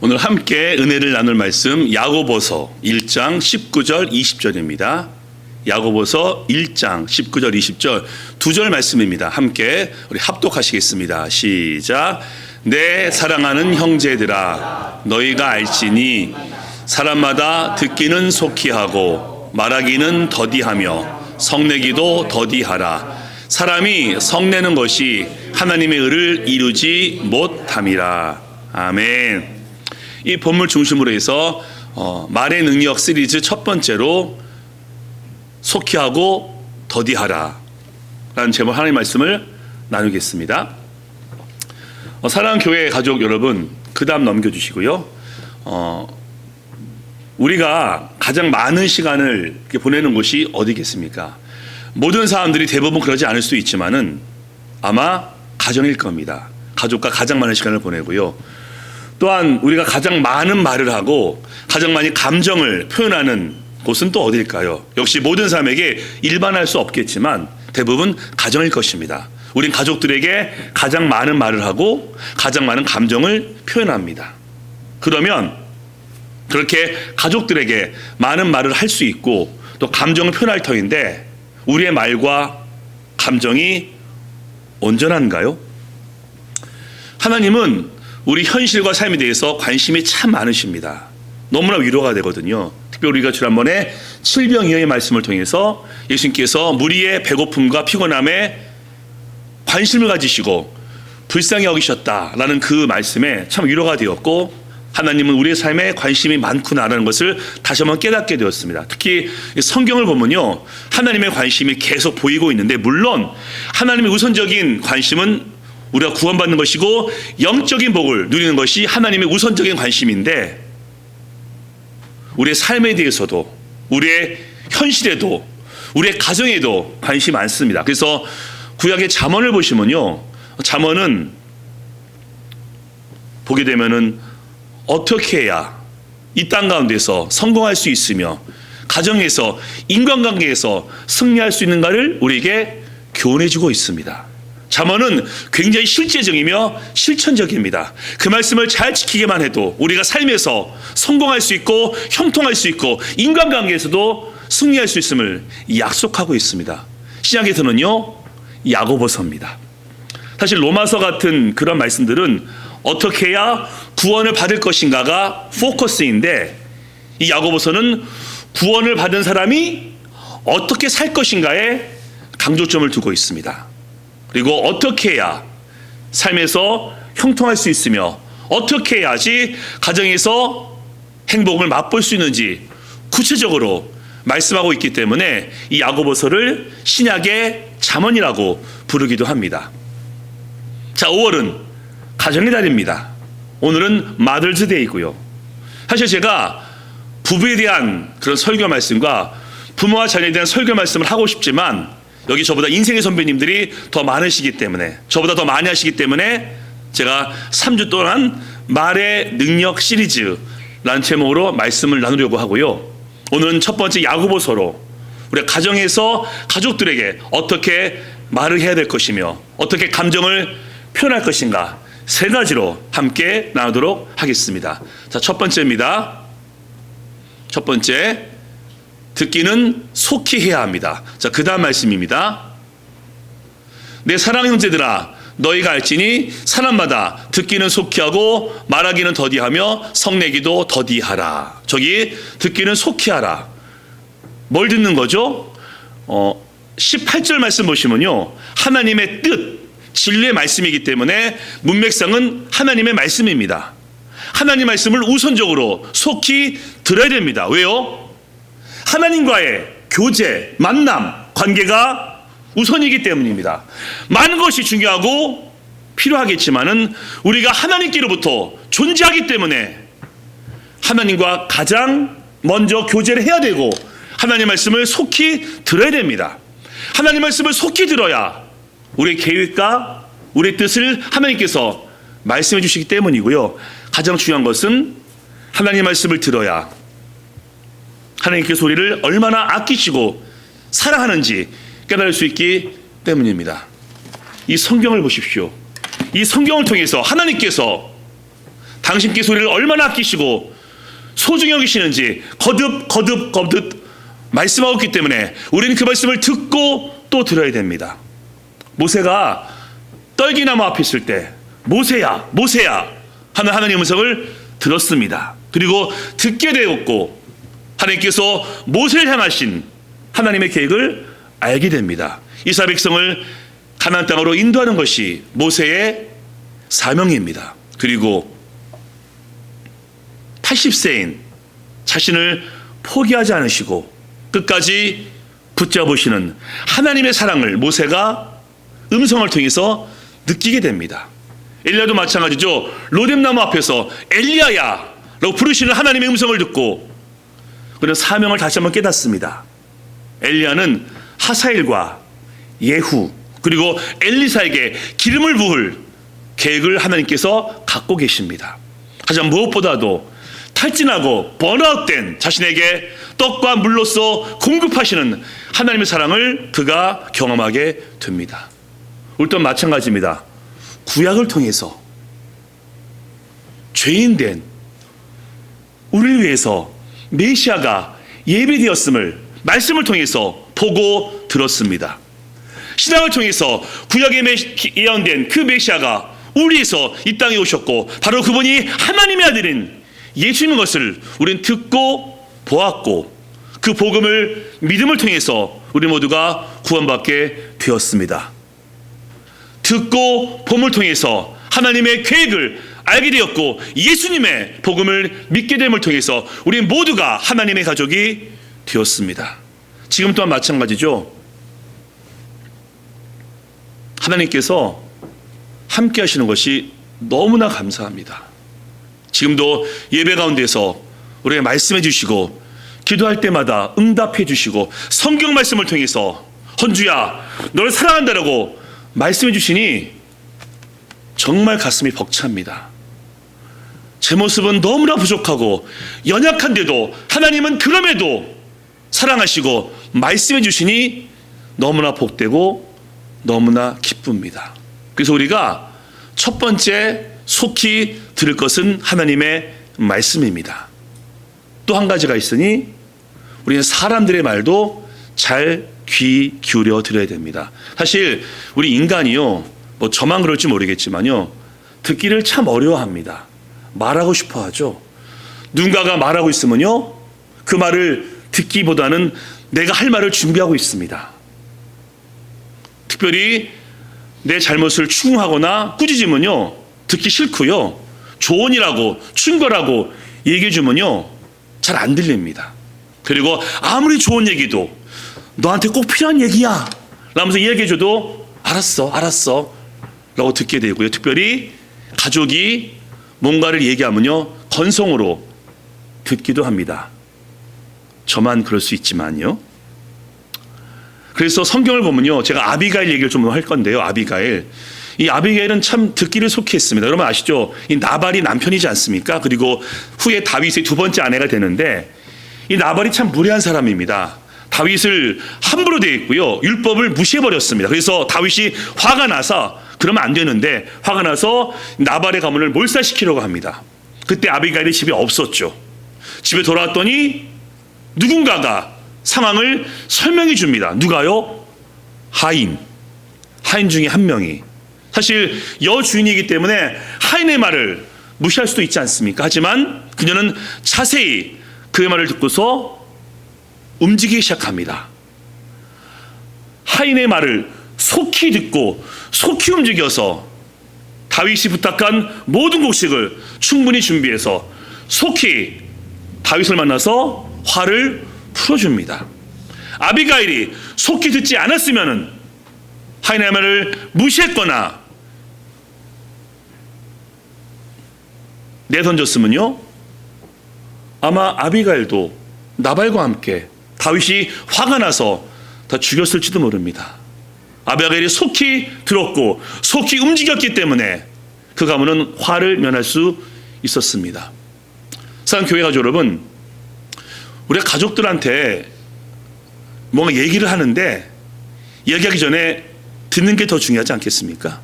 오늘 함께 은혜를 나눌 말씀 야고보서 1장 19절 20절입니다. 야고보서 1장 19절 20절 두 절 말씀입니다. 함께 우리 합독하시겠습니다. 시작. 내 사랑하는 형제들아 너희가 알지니 사람마다 듣기는 속히 하고 말하기는 더디하며 성내기도 더디하라. 사람이 성내는 것이 하나님의 의를 이루지 못함이라. 아멘. 이 본문 중심으로 해서 말의 능력 시리즈 첫 번째로 속히 하고 더디하라 라는 제목 하나님의 말씀을 나누겠습니다. 사랑하는 교회 가족 여러분, 그 다음 넘겨주시고요. 우리가 가장 많은 시간을 보내는 곳이 어디겠습니까? 모든 사람들이 대부분 그러지 않을 수 있지만은 아마 가정일 겁니다. 가족과 가장 많은 시간을 보내고요. 또한 우리가 가장 많은 말을 하고 가장 많이 감정을 표현하는 곳은 또 어딜까요? 역시 모든 사람에게 일반할 수 없겠지만 대부분 가정일 것입니다. 우린 가족들에게 가장 많은 말을 하고 가장 많은 감정을 표현합니다. 그러면 그렇게 가족들에게 많은 말을 할 수 있고 또 감정을 표현할 터인데 우리의 말과 감정이 온전한가요? 하나님은 우리 현실과 삶에 대해서 관심이 참 많으십니다. 너무나 위로가 되거든요. 특별히 우리가 지난번에 칠병이어의 말씀을 통해서 예수님께서 무리의 배고픔과 피곤함에 관심을 가지시고 불쌍히 여기셨다라는 그 말씀에 참 위로가 되었고, 하나님은 우리의 삶에 관심이 많구나라는 것을 다시 한번 깨닫게 되었습니다. 특히 성경을 보면요, 하나님의 관심이 계속 보이고 있는데, 물론 하나님의 우선적인 관심은 우리가 구원받는 것이고 영적인 복을 누리는 것이 하나님의 우선적인 관심인데, 우리의 삶에 대해서도 우리의 현실에도 우리의 가정에도 관심이 많습니다. 그래서 구약의 잠언을 보시면요, 잠언은 보게 되면은 어떻게 해야 이 땅 가운데서 성공할 수 있으며 가정에서 인간관계에서 승리할 수 있는가를 우리에게 교훈해주고 있습니다. 잠언은 굉장히 실제적이며 실천적입니다. 그 말씀을 잘 지키기만 해도 우리가 삶에서 성공할 수 있고 형통할 수 있고 인간관계에서도 승리할 수 있음을 약속하고 있습니다. 신약에서는요, 야고보서입니다. 사실 로마서 같은 그런 말씀들은 어떻게 해야 구원을 받을 것인가가 포커스인데, 이 야고보서는 구원을 받은 사람이 어떻게 살 것인가에 강조점을 두고 있습니다. 그리고 어떻게 해야 삶에서 형통할 수 있으며 어떻게 해야지 가정에서 행복을 맛볼 수 있는지 구체적으로 말씀하고 있기 때문에 이 야고보서를 신약의 잠언이라고 부르기도 합니다. 자, 5월은 가정의 달입니다. 오늘은 마더스 데이고요. 사실 제가 부부에 대한 그런 설교 말씀과 부모와 자녀에 대한 설교 말씀을 하고 싶지만 여기 저보다 인생의 선배님들이 더 많으시기 때문에, 저보다 더 많이 하시기 때문에 제가 3주 동안 말의 능력 시리즈라는 제목으로 말씀을 나누려고 하고요. 오늘은 첫 번째 야고보서로 우리 가정에서 가족들에게 어떻게 말을 해야 될 것이며 어떻게 감정을 표현할 것인가, 세 가지로 함께 나누도록 하겠습니다. 자, 첫 번째입니다. 첫 번째, 듣기는 속히 해야 합니다. 자, 그 다음 말씀입니다. 내 사랑 형제들아 너희가 알지니 사람마다 듣기는 속히 하고 말하기는 더디하며 성내기도 더디하라. 저기 듣기는 속히 하라. 뭘 듣는 거죠? 18절 말씀 보시면요, 하나님의 뜻, 진리의 말씀이기 때문에 문맥상은 하나님의 말씀입니다. 하나님 말씀을 우선적으로 속히 들어야 됩니다. 왜요? 하나님과의 교제, 만남, 관계가 우선이기 때문입니다. 많은 것이 중요하고 필요하겠지만은 우리가 하나님께로부터 존재하기 때문에 하나님과 가장 먼저 교제를 해야 되고 하나님 말씀을 속히 들어야 됩니다. 하나님 말씀을 속히 들어야 우리의 계획과 우리의 뜻을 하나님께서 말씀해 주시기 때문이고요. 가장 중요한 것은 하나님 말씀을 들어야 하나님께서 우리를 얼마나 아끼시고 사랑하는지 깨달을 수 있기 때문입니다. 이 성경을 보십시오. 이 성경을 통해서 하나님께서 당신께서 우리를 얼마나 아끼시고 소중히 여기시는지 거듭 말씀하고 있기 때문에 우리는 그 말씀을 듣고 또 들어야 됩니다. 모세가 떨기나무 앞에 있을 때 모세야 하는 하나님의 음성을 들었습니다. 그리고 듣게 되었고 하나님께서 모세를 향하신 하나님의 계획을 알게 됩니다. 이스라엘 백성을 가나안 땅으로 인도하는 것이 모세의 사명입니다. 그리고 80세인 자신을 포기하지 않으시고 끝까지 붙잡으시는 하나님의 사랑을 모세가 음성을 통해서 느끼게 됩니다. 엘리야도 마찬가지죠. 로뎀나무 앞에서 엘리야야 라고 부르시는 하나님의 음성을 듣고 그는 사명을 다시 한번 깨닫습니다. 엘리야는 하사엘과 예후 그리고 엘리사에게 기름을 부을 계획을 하나님께서 갖고 계십니다. 하지만 무엇보다도 탈진하고 번아웃된 자신에게 떡과 물로써 공급하시는 하나님의 사랑을 그가 경험하게 됩니다. 우리 또한 마찬가지입니다. 구약을 통해서 죄인된 우리를 위해서 메시아가 예비되었음을 말씀을 통해서 보고 들었습니다. 신앙을 통해서 구약에 예언된 그 메시아가 우리에서 이 땅에 오셨고 바로 그분이 하나님의 아들인 예수님인 것을 우리는 듣고 보았고 그 복음을 믿음을 통해서 우리 모두가 구원받게 되었습니다. 듣고 봄을 통해서 하나님의 계획을 알게 되었고 예수님의 복음을 믿게 됨을 통해서 우리 모두가 하나님의 가족이 되었습니다. 지금 또한 마찬가지죠. 하나님께서 함께 하시는 것이 너무나 감사합니다. 지금도 예배 가운데서 우리에게 말씀해 주시고 기도할 때마다 응답해 주시고 성경 말씀을 통해서 헌주야 너를 사랑한다라고 말씀해 주시니 정말 가슴이 벅찹니다. 제 모습은 너무나 부족하고 연약한데도 하나님은 그럼에도 사랑하시고 말씀해 주시니 너무나 복되고 너무나 기쁩니다. 그래서 우리가 첫 번째 속히 들을 것은 하나님의 말씀입니다. 또 한 가지가 있으니 우리는 사람들의 말도 잘 귀 기울여 들어야 됩니다. 사실 우리 인간이요, 뭐 저만 그럴지 모르겠지만요, 듣기를 참 어려워합니다. 말하고 싶어 하죠. 누군가가 말하고 있으면요, 그 말을 듣기보다는 내가 할 말을 준비하고 있습니다. 특별히 내 잘못을 추궁하거나 꾸짖으면요, 듣기 싫고요, 조언이라고 충고라고 얘기해 주면요, 잘 안 들립니다. 그리고 아무리 좋은 얘기도 너한테 꼭 필요한 얘기야 라면서 이야기해 줘도 알았어 라고 듣게 되고요. 특별히 가족이 뭔가를 얘기하면요, 건성으로 듣기도 합니다. 저만 그럴 수 있지만요. 그래서 성경을 보면요, 제가 아비가일 얘기를 좀 할 건데요. 이 아비가일은 참 듣기를 속했습니다. 여러분 아시죠? 이 나발이 남편이지 않습니까? 그리고 후에 다윗의 두 번째 아내가 되는데 이 나발이 참 무례한 사람입니다. 다윗을 함부로 대했고요, 율법을 무시해버렸습니다. 그래서 다윗이 화가 나서 그러면 안 되는데 화가 나서 나발의 가문을 몰살시키려고 합니다. 그때 아비가일이 집에 없었죠. 집에 돌아왔더니 누군가가 상황을 설명해 줍니다. 누가요? 하인 중에 한 명이, 사실 여주인이기 때문에 하인의 말을 무시할 수도 있지 않습니까? 하지만 그녀는 자세히 그의 말을 듣고서 움직이기 시작합니다. 하인의 말을 속히 듣고 속히 움직여서 다윗이 부탁한 모든 곡식을 충분히 준비해서 속히 다윗을 만나서 화를 풀어줍니다. 아비가일이 속히 듣지 않았으면 하인의 말을 무시했거나 내던졌으면요, 아마 아비가일도 나발과 함께 다윗이 화가 나서 다 죽였을지도 모릅니다. 아비가일이 속히 들었고 속히 움직였기 때문에 그 가문은 화를 면할 수 있었습니다. 사랑하는 교회 가족 여러분, 우리가 가족들한테 뭔가 얘기를 하는데 얘기하기 전에 듣는 게 더 중요하지 않겠습니까?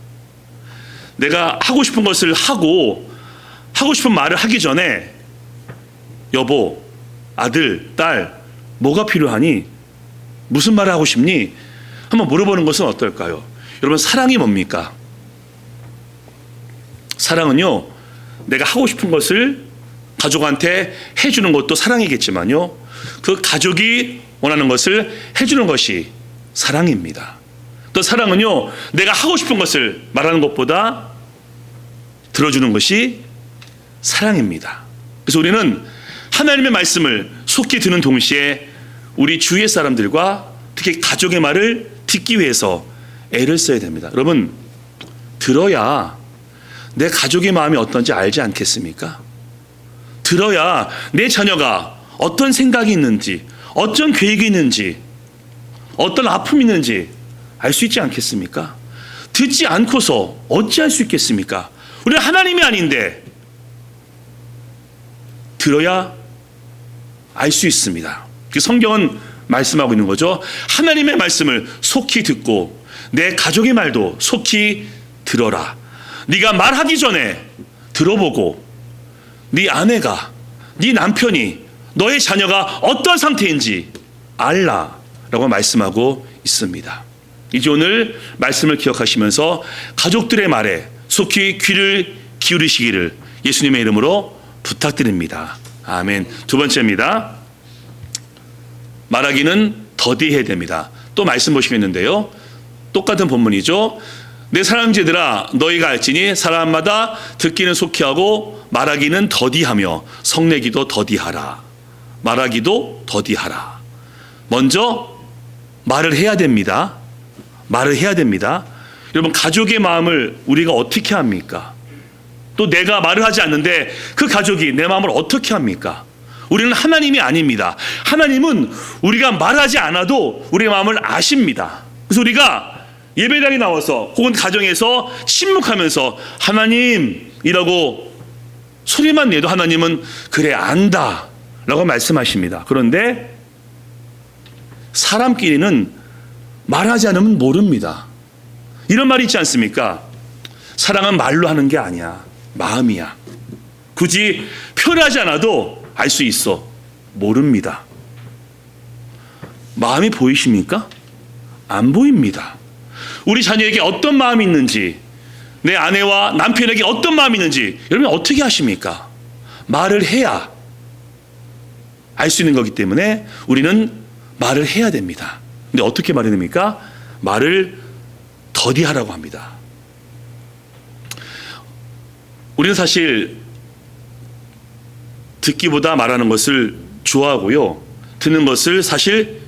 내가 하고 싶은 것을 하고 하고 싶은 말을 하기 전에 여보, 아들, 딸, 뭐가 필요하니? 무슨 말을 하고 싶니? 한번 물어보는 것은 어떨까요? 여러분, 사랑이 뭡니까? 사랑은요, 내가 하고 싶은 것을 가족한테 해주는 것도 사랑이겠지만요, 그 가족이 원하는 것을 해주는 것이 사랑입니다. 또 사랑은요, 내가 하고 싶은 것을 말하는 것보다 들어주는 것이 사랑입니다. 그래서 우리는 하나님의 말씀을 속히 듣는 동시에 우리 주위의 사람들과 특히 가족의 말을 듣기 위해서 애를 써야 됩니다. 여러분, 들어야 내 가족의 마음이 어떤지 알지 않겠습니까? 들어야 내 자녀가 어떤 생각이 있는지, 어떤 계획이 있는지, 어떤 아픔이 있는지 알 수 있지 않겠습니까? 듣지 않고서 어찌할 수 있겠습니까? 우리는 하나님이 아닌데 들어야 알 수 있습니다. 성경은 말씀하고 있는 거죠. 하나님의 말씀을 속히 듣고 내 가족의 말도 속히 들어라. 네가 말하기 전에 들어보고 네 아내가, 네 남편이, 너의 자녀가 어떤 상태인지 알라라고 말씀하고 있습니다. 이제 오늘 말씀을 기억하시면서 가족들의 말에 속히 귀를 기울이시기를 예수님의 이름으로 부탁드립니다. 아멘. 두 번째입니다. 말하기는 더디해야 됩니다. 또 말씀 보시겠는데요. 똑같은 본문이죠. 내 사랑제들아 너희가 알지니 사람마다 듣기는 속히 하고 말하기는 더디하며 성내기도 더디하라. 말하기도 더디하라. 먼저 말을 해야 됩니다. 말을 해야 됩니다. 여러분, 가족의 마음을 우리가 어떻게 합니까? 또 내가 말을 하지 않는데 그 가족이 내 마음을 어떻게 합니까? 우리는 하나님이 아닙니다. 하나님은 우리가 말하지 않아도 우리의 마음을 아십니다. 그래서 우리가 예배당에 나와서 혹은 가정에서 침묵하면서 하나님이라고 소리만 내도 하나님은 그래 안다 라고 말씀하십니다. 그런데 사람끼리는 말하지 않으면 모릅니다. 이런 말이 있지 않습니까? 사랑은 말로 하는 게 아니야. 마음이야. 굳이 표현하지 않아도 알 수 있어. 모릅니다. 마음이 보이십니까? 안 보입니다. 우리 자녀에게 어떤 마음이 있는지, 내 아내와 남편에게 어떤 마음이 있는지 여러분 어떻게 아십니까? 말을 해야 알 수 있는 거기 때문에 우리는 말을 해야 됩니다. 근데 어떻게 말해야 됩니까? 말을 더디하라고 합니다. 우리는 사실 듣기보다 말하는 것을 좋아하고요, 듣는 것을 사실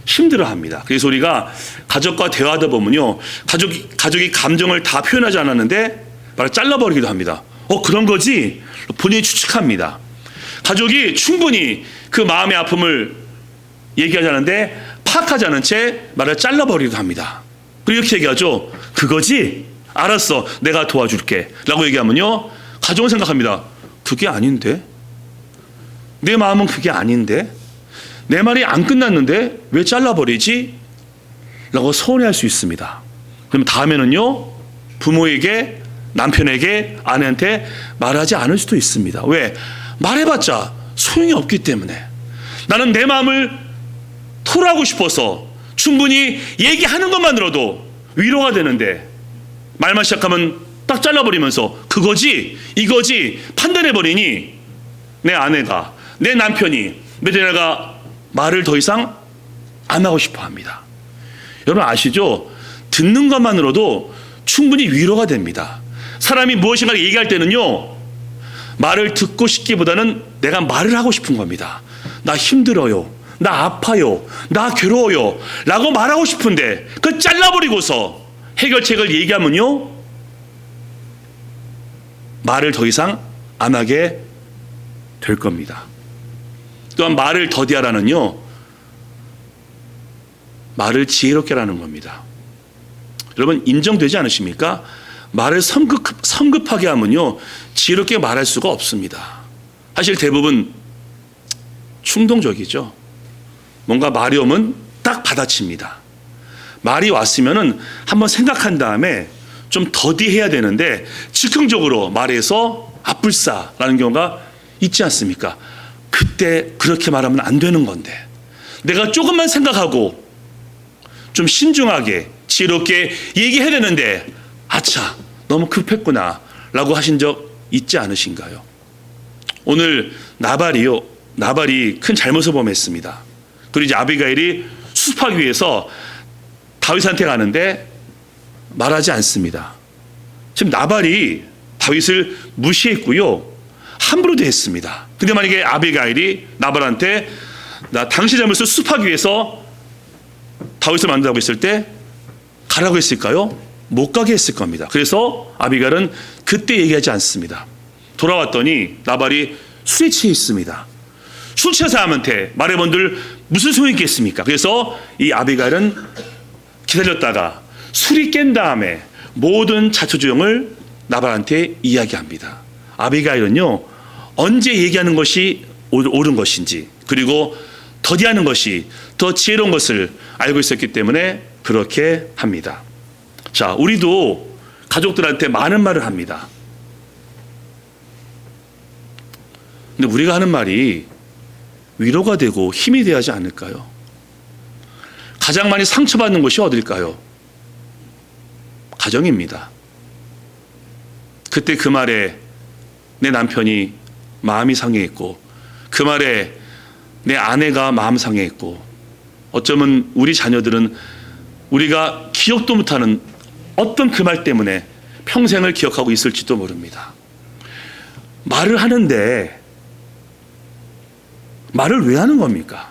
힘들어합니다. 그래서 우리가 가족과 대화하다 보면요, 가족이 감정을 다 표현하지 않았는데 말을 잘라버리기도 합니다. 그런 거지? 본인이 추측합니다. 가족이 충분히 그 마음의 아픔을 얘기하지 않는데 파악하지 않은 채 말을 잘라버리기도 합니다. 그리고 이렇게 얘기하죠. 그거지? 알았어, 내가 도와줄게 라고 얘기하면요, 가족은 생각합니다. 그게 아닌데? 내 마음은 그게 아닌데? 내 말이 안 끝났는데 왜 잘라버리지? 라고 서운해할 수 있습니다. 그럼 다음에는요, 부모에게, 남편에게, 아내한테 말하지 않을 수도 있습니다. 왜? 말해봤자 소용이 없기 때문에. 나는 내 마음을 토로하고 싶어서 충분히 얘기하는 것만으로도 위로가 되는데 말만 시작하면 딱 잘라버리면서 그거지 이거지 판단해버리니 내 아내가, 내 남편이, 내 자녀가 말을 더 이상 안 하고 싶어 합니다. 여러분 아시죠? 듣는 것만으로도 충분히 위로가 됩니다. 사람이 무엇인가 얘기할 때는요, 말을 듣고 싶기보다는 내가 말을 하고 싶은 겁니다. 나 힘들어요, 나 아파요, 나 괴로워요 라고 말하고 싶은데 그 잘라버리고서 해결책을 얘기하면요, 말을 더 이상 안 하게 될 겁니다. 또한 말을 더디하라는요, 말을 지혜롭게 하라는 겁니다. 여러분 인정되지 않으십니까? 말을 성급하게 하면요, 지혜롭게 말할 수가 없습니다. 사실 대부분 충동적이죠. 뭔가 말이 오면 딱 받아칩니다. 말이 왔으면은 한번 생각한 다음에 좀 더디해야 되는데 즉흥적으로 말해서 아뿔싸라는 경우가 있지 않습니까? 그때 그렇게 말하면 안 되는 건데, 내가 조금만 생각하고 좀 신중하게 지혜롭게 얘기해야 되는데 아차 너무 급했구나 라고 하신 적 있지 않으신가요? 오늘 나발이 큰 잘못을 범했습니다. 그리고 이제 아비가일이 수습하기 위해서 다윗한테 가는데 말하지 않습니다. 지금 나발이 다윗을 무시했고요, 함부로 대했습니다. 근데 만약에 아비가일이 나발한테 나 당신 잘못을 수습하기 위해서 다윗을 만나고 있을 때 가라고 했을까요? 못 가게 했을 겁니다. 그래서 아비가일은 그때 얘기하지 않습니다. 돌아왔더니 나발이 술에 취해 있습니다. 술 취한 사람한테 말해본들 무슨 소용이 있겠습니까? 그래서 이 아비가일은 기다렸다가 술이 깬 다음에 모든 자초지종을 나발한테 이야기합니다. 아비가일은요, 언제 얘기하는 것이 옳은 것인지, 그리고 더디하는 것이 더 지혜로운 것을 알고 있었기 때문에 그렇게 합니다. 자, 우리도 가족들한테 많은 말을 합니다. 근데 우리가 하는 말이 위로가 되고 힘이 되어야 하지 않을까요? 가장 많이 상처받는 곳이 어딜까요? 가정입니다. 그때 그 말에 내 남편이 마음이 상해했고, 그 말에 내 아내가 마음 상해했고, 어쩌면 우리 자녀들은 우리가 기억도 못하는 어떤 그 말 때문에 평생을 기억하고 있을지도 모릅니다. 말을 하는데 말을 왜 하는 겁니까?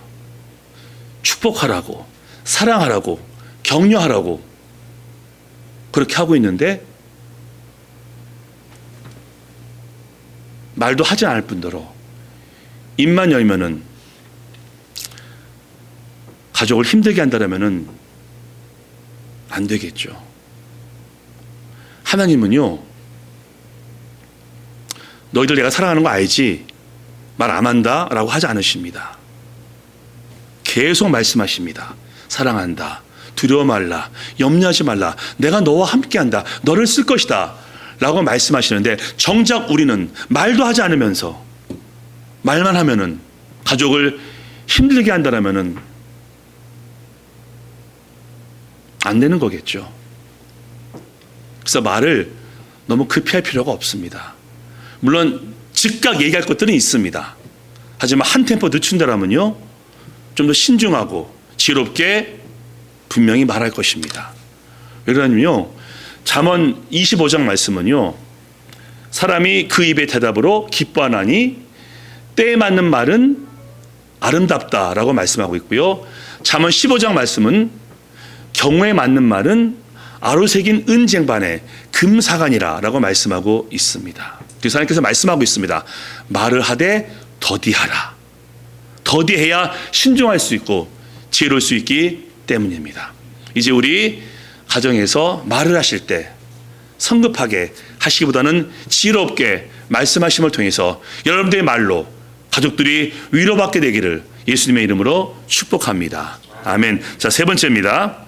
축복하라고, 사랑하라고, 격려하라고 그렇게 하고 있는데 말도 하지 않을 뿐더러 입만 열면은 가족을 힘들게 한다면은 안 되겠죠. 하나님은요, 너희들 내가 사랑하는 거 알지? 말 안 한다 라고 하지 않으십니다. 계속 말씀하십니다. 사랑한다, 두려워 말라, 염려하지 말라, 내가 너와 함께한다, 너를 쓸 것이다 라고 말씀하시는데, 정작 우리는 말도 하지 않으면서 말만 하면은 가족을 힘들게 한다면은 안 되는 거겠죠. 그래서 말을 너무 급히 할 필요가 없습니다. 물론 즉각 얘기할 것들은 있습니다. 하지만 한 템포 늦춘다면요, 좀 더 신중하고 지혜롭게 분명히 말할 것입니다. 왜 그러냐면요, 잠언 25장 말씀은요, 사람이 그 입의 대답으로 기뻐하나니 때에 맞는 말은 아름답다라고 말씀하고 있고요, 잠언 15장 말씀은 경우에 맞는 말은 아로새긴 은쟁반에 금사간이라라고 말씀하고 있습니다. 그래서 하나님께서 말씀하고 있습니다. 말을 하되 더디하라. 더디해야 신중할 수 있고 지혜로울 수 있기 때문입니다. 이제 우리 가정에서 말을 하실 때 성급하게 하시기보다는 지혜롭게 말씀하심을 통해서 여러분들의 말로 가족들이 위로받게 되기를 예수님의 이름으로 축복합니다. 아멘. 자, 세 번째입니다.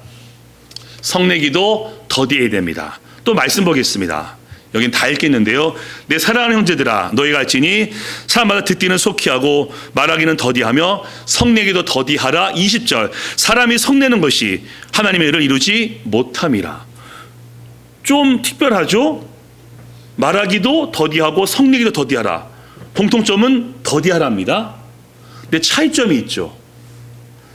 성내기도 더디해야 됩니다. 또 말씀 보겠습니다. 여긴 다 읽겠는데요. 내 사랑하는 형제들아, 너희가 알지니 사람마다 듣기는 속히 하고 말하기는 더디하며 성내기도 더디하라. 20절, 사람이 성내는 것이 하나님의 의를 이루지 못함이라. 좀 특별하죠? 말하기도 더디하고 성내기도 더디하라. 공통점은 더디하랍니다. 근데 차이점이 있죠.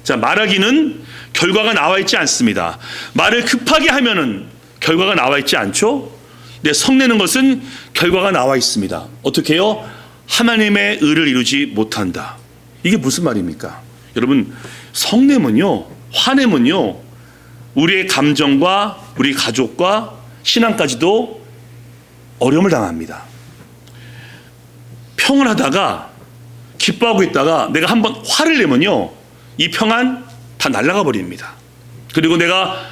자, 말하기는 결과가 나와 있지 않습니다. 말을 급하게 하면은 결과가 나와 있지 않죠? 근데 성내는 것은 결과가 나와 있습니다. 어떻게 해요? 하나님의 의를 이루지 못한다. 이게 무슨 말입니까? 여러분, 성내면요, 화내면요, 우리의 감정과 우리 가족과 신앙까지도 어려움을 당합니다. 평을 하다가 기뻐하고 있다가 내가 한번 화를 내면요, 이 평안 다 날아가 버립니다. 그리고 내가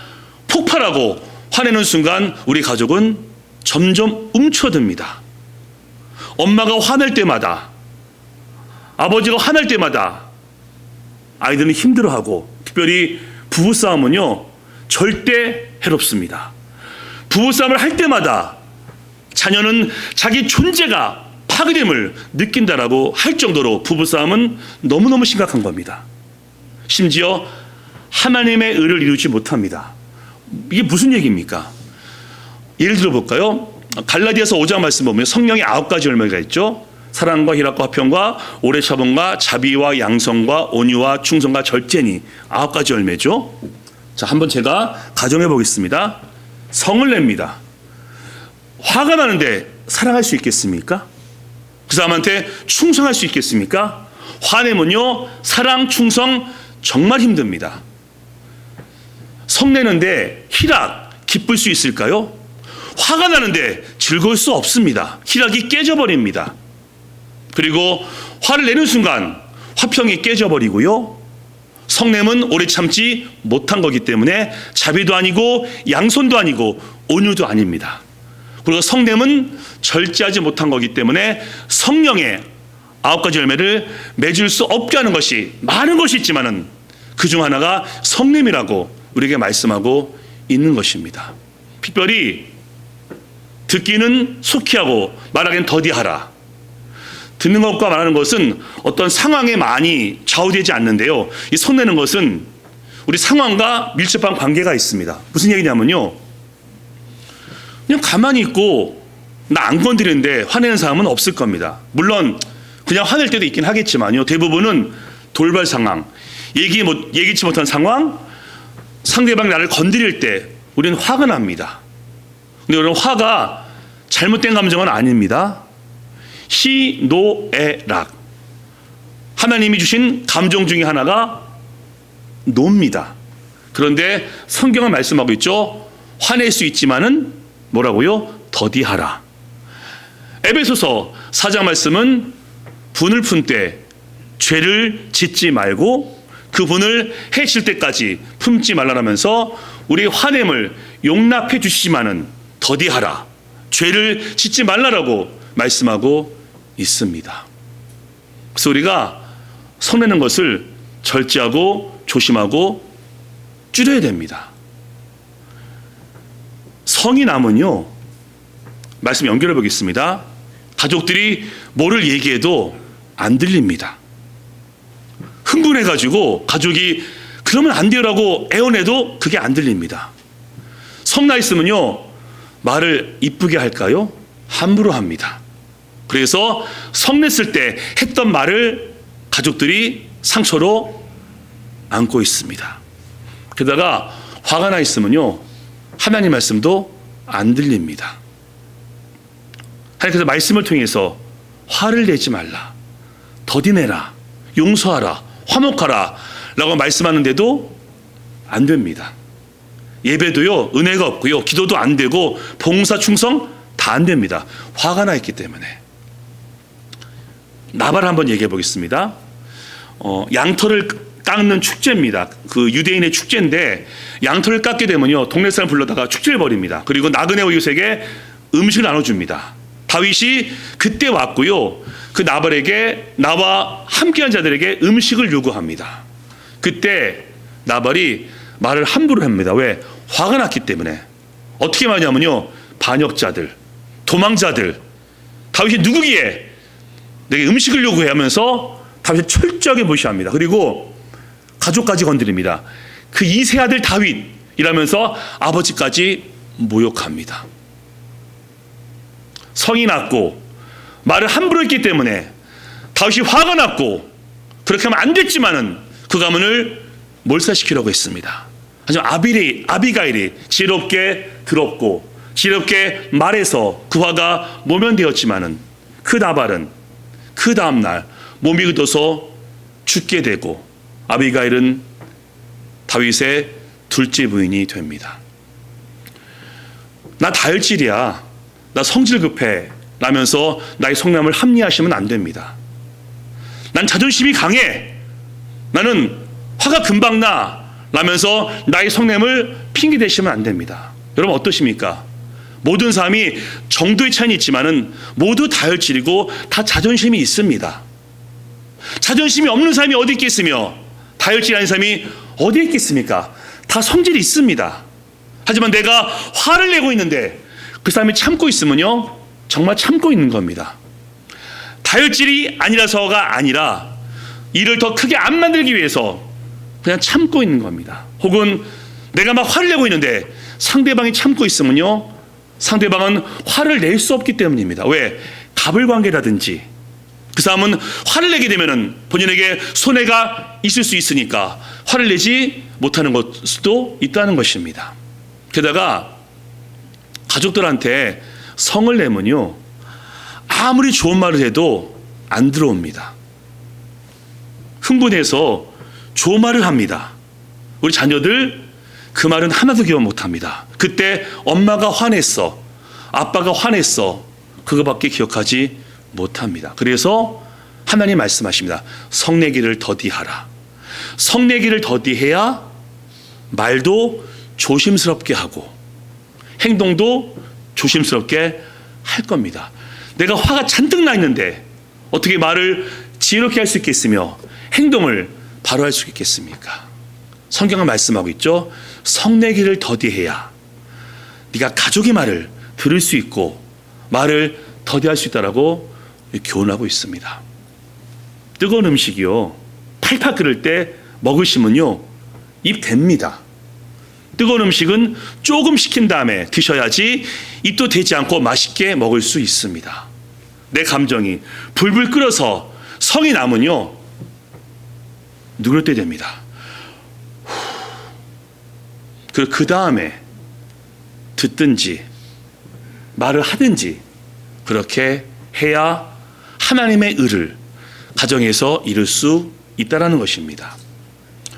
폭발하고 화내는 순간 우리 가족은 점점 움츠러듭니다. 엄마가 화낼 때마다, 아버지가 화낼 때마다 아이들은 힘들어하고, 특별히 부부싸움은요 절대 해롭습니다. 부부싸움을 할 때마다 자녀는 자기 존재가 파괴됨을 느낀다라고 할 정도로 부부싸움은 너무너무 심각한 겁니다. 심지어 하나님의 의를 이루지 못합니다. 이게 무슨 얘기입니까? 예를 들어 볼까요? 갈라디아서 5장 말씀 보면 성령의 9가지 열매가 있죠. 사랑과 희락과 화평과 오래 참음과 자비와 양성과 온유와 충성과 절제니 9가지 열매죠. 자, 한번 제가 가정해 보겠습니다. 성을 냅니다. 화가 나는데 사랑할 수 있겠습니까? 그 사람한테 충성할 수 있겠습니까? 화내면요, 사랑, 충성 정말 힘듭니다. 성내는데 희락, 기쁠 수 있을까요? 화가 나는데 즐거울 수 없습니다. 희락이 깨져버립니다. 그리고 화를 내는 순간 화평이 깨져버리고요. 성냄은 오래 참지 못한 거기 때문에 자비도 아니고 양손도 아니고 온유도 아닙니다. 그리고 성냄은 절제하지 못한 거기 때문에 성령의 9가지 열매를 맺을 수 없게 하는 것이 많은 것이 있지만은 그중 하나가 성냄이라고 우리에게 말씀하고 있는 것입니다. 특별히 듣기는 속히 하고 말하기는 더디하라. 듣는 것과 말하는 것은 어떤 상황에 많이 좌우되지 않는데요. 이 성내는 것은 우리 상황과 밀접한 관계가 있습니다. 무슨 얘기냐면요, 그냥 가만히 있고 나 안 건드리는데 화내는 사람은 없을 겁니다. 물론 그냥 화낼 때도 있긴 하겠지만요, 대부분은 돌발 상황, 예기치 못한 상황, 상대방이 나를 건드릴 때 우리는 화가 납니다. 근데 여러분, 화가 잘못된 감정은 아닙니다. 희노애락, 하나님이 주신 감정 중에 하나가 노입니다. 그런데 성경은 말씀하고 있죠. 화낼 수 있지만은 뭐라고요? 더디하라. 에베소서 4장 말씀은 분을 푼 때 죄를 짓지 말고 그 분을 해칠 때까지 품지 말라라면서 우리의 화냄을 용납해 주시지만은 더디하라, 죄를 짓지 말라라고 말씀하고 있습니다. 그래서 우리가 성내는 것을 절제하고 조심하고 줄여야 됩니다. 성이 나면요, 말씀 연결해 보겠습니다. 가족들이 뭐를 얘기해도 안 들립니다. 흥분해가지고 가족이 그러면 안 돼요라고 애원해도 그게 안 들립니다. 성나 있으면요, 말을 이쁘게 할까요? 함부로 합니다. 그래서 성냈을 때 했던 말을 가족들이 상처로 안고 있습니다. 게다가 화가 나 있으면요, 하나님 말씀도 안 들립니다. 하나님께서 말씀을 통해서 화를 내지 말라, 더디내라, 용서하라, 화목하라 라고 말씀하는데도 안 됩니다. 예배도요, 은혜가 없고요, 기도도 안 되고 봉사 충성 다 안 됩니다. 화가 나 있기 때문에. 나발 한번 얘기해 보겠습니다. 양털을 깎는 축제입니다. 그 유대인의 축제인데 양털을 깎게 되면요, 동네 사람 불러다가 축제를 벌입니다. 그리고 나그네 이웃에게 음식을 나눠줍니다. 다윗이 그때 왔고요, 그 나발에게 나와 함께한 자들에게 음식을 요구합니다. 그때 나발이 말을 함부로 합니다. 왜? 화가 났기 때문에. 어떻게 말하냐면요, 반역자들, 도망자들, 다윗이 누구기에 내게 음식을 요구해 하면서 다윗을 철저하게 무시합니다. 그리고 가족까지 건드립니다. 그 이세 아들 다윗이라면서 아버지까지 모욕합니다. 성이 났고 말을 함부로 했기 때문에 다윗이 화가 났고 그렇게 하면 안 됐지만은 그 가문을 몰살시키려고 했습니다. 하지만 아비가일이 지혜롭게 들었고 지혜롭게 말해서 그 화가 모면되었지만은 그 나발은 그 다음날 몸이 굳어서 죽게 되고 아비가일은 다윗의 둘째 부인이 됩니다. 나 다혈질이야, 나 성질 급해 라면서 나의 성남을 합리화하시면 안 됩니다. 난 자존심이 강해, 나는 화가 금방 나 라면서 나의 성냄을 핑계 대시면 안 됩니다. 여러분 어떠십니까? 모든 사람이 정도의 차이는 있지만은 모두 다혈질이고 다 자존심이 있습니다. 자존심이 없는 사람이 어디 있겠으며 다혈질이 아닌 사람이 어디 있겠습니까? 다 성질이 있습니다. 하지만 내가 화를 내고 있는데 그 사람이 참고 있으면요, 정말 참고 있는 겁니다. 다혈질이 아니라서가 아니라 일을 더 크게 안 만들기 위해서 그냥 참고 있는 겁니다. 혹은 내가 막 화를 내고 있는데 상대방이 참고 있으면요, 상대방은 화를 낼 수 없기 때문입니다. 왜? 갑을관계라든지 그 사람은 화를 내게 되면은 본인에게 손해가 있을 수 있으니까 화를 내지 못하는 것도 있다는 것입니다. 게다가 가족들한테 성을 내면요, 아무리 좋은 말을 해도 안 들어옵니다. 흥분해서 좋은 말을 합니다. 우리 자녀들 그 말은 하나도 기억 못합니다. 그때 엄마가 화냈어, 아빠가 화냈어, 그거밖에 기억하지 못합니다. 그래서 하나님 말씀하십니다. 성내기를 더디하라. 성내기를 더디해야 말도 조심스럽게 하고 행동도 조심스럽게 할 겁니다. 내가 화가 잔뜩 나 있는데 어떻게 말을 지혜롭게 할 수 있겠으며 행동을 바로 할 수 있겠습니까? 성경은 말씀하고 있죠. 성내기를 더디해야 네가 가족의 말을 들을 수 있고 말을 더디할 수 있다라고 교훈하고 있습니다. 뜨거운 음식이요, 팔팔 끓을 때 먹으시면요 입 됩니다. 뜨거운 음식은 조금 식힌 다음에 드셔야지 입도 되지 않고 맛있게 먹을 수 있습니다. 내 감정이 불불 끓어서 성이 나면요 누럴 때 됩니다. 그 다음에 듣든지 말을 하든지 그렇게 해야 하나님의 의를 가정에서 이룰 수 있다라는 것입니다.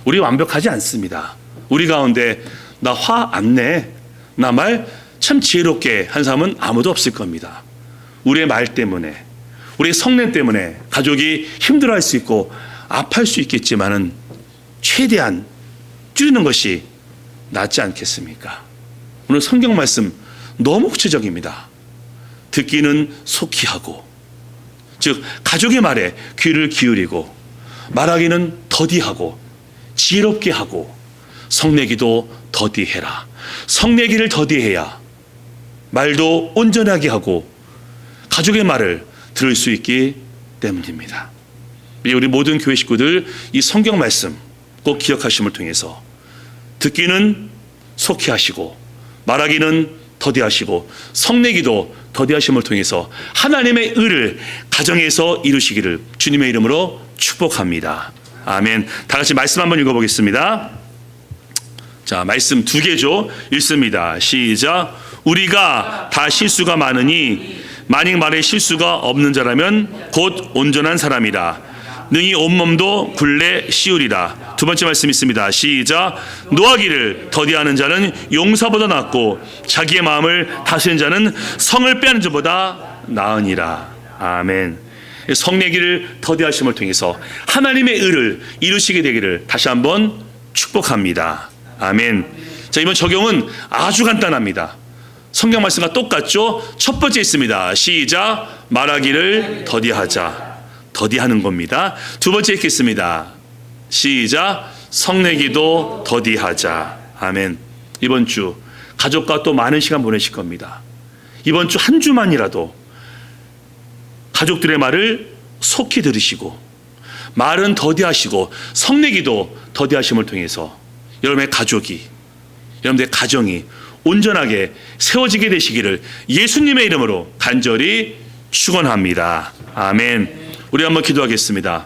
우리 완벽하지 않습니다. 우리 가운데 나 화 안 내, 나 말 참 지혜롭게 한 사람은 아무도 없을 겁니다. 우리의 말 때문에, 우리의 성냄 때문에 가족이 힘들어할 수 있고 아파할 수 있겠지만은 최대한 줄이는 것이 낫지 않겠습니까? 오늘 성경 말씀 너무 구체적입니다. 듣기는 속히 하고, 즉 가족의 말에 귀를 기울이고 말하기는 더디하고 지혜롭게 하고 성내기도 더디해라. 성내기를 더디해야 말도 온전하게 하고 가족의 말을 들을 수 있기 때문입니다. 우리 모든 교회 식구들 이 성경 말씀 꼭 기억하심을 통해서 듣기는 속히 하시고 말하기는 더디하시고 성내기도 더디하심을 통해서 하나님의 의를 가정에서 이루시기를 주님의 이름으로 축복합니다. 아멘. 다 같이 말씀 한번 읽어보겠습니다. 자, 말씀 두 개죠. 읽습니다. 시작. 우리가 다 실수가 많으니 만일 말에 실수가 없는 자라면 곧 온전한 사람이라. 능히 온몸도 굴레 씌우리라. 두 번째 말씀 있습니다. 시작. 노하기를 더디하는 자는 용사보다 낫고 자기의 마음을 다스리는 자는 성을 빼앗는 자보다 나으니라. 아멘. 성내기를 더디하심을 통해서 하나님의 의를 이루시게 되기를 다시 한번 축복합니다. 아멘. 자, 이번 적용은 아주 간단합니다. 성경 말씀과 똑같죠? 첫 번째 있습니다. 시작. 말하기를 더디하자. 더디하는 겁니다. 두 번째 읽겠습니다. 시작. 성내기도 더디하자. 아멘. 이번 주 가족과 또 많은 시간 보내실 겁니다. 이번 주 한 주만이라도 가족들의 말을 속히 들으시고 말은 더디하시고 성내기도 더디하심을 통해서 여러분의 가족이, 여러분의 가정이 온전하게 세워지게 되시기를 예수님의 이름으로 간절히 축원합니다. 아멘. 우리 한번 기도하겠습니다.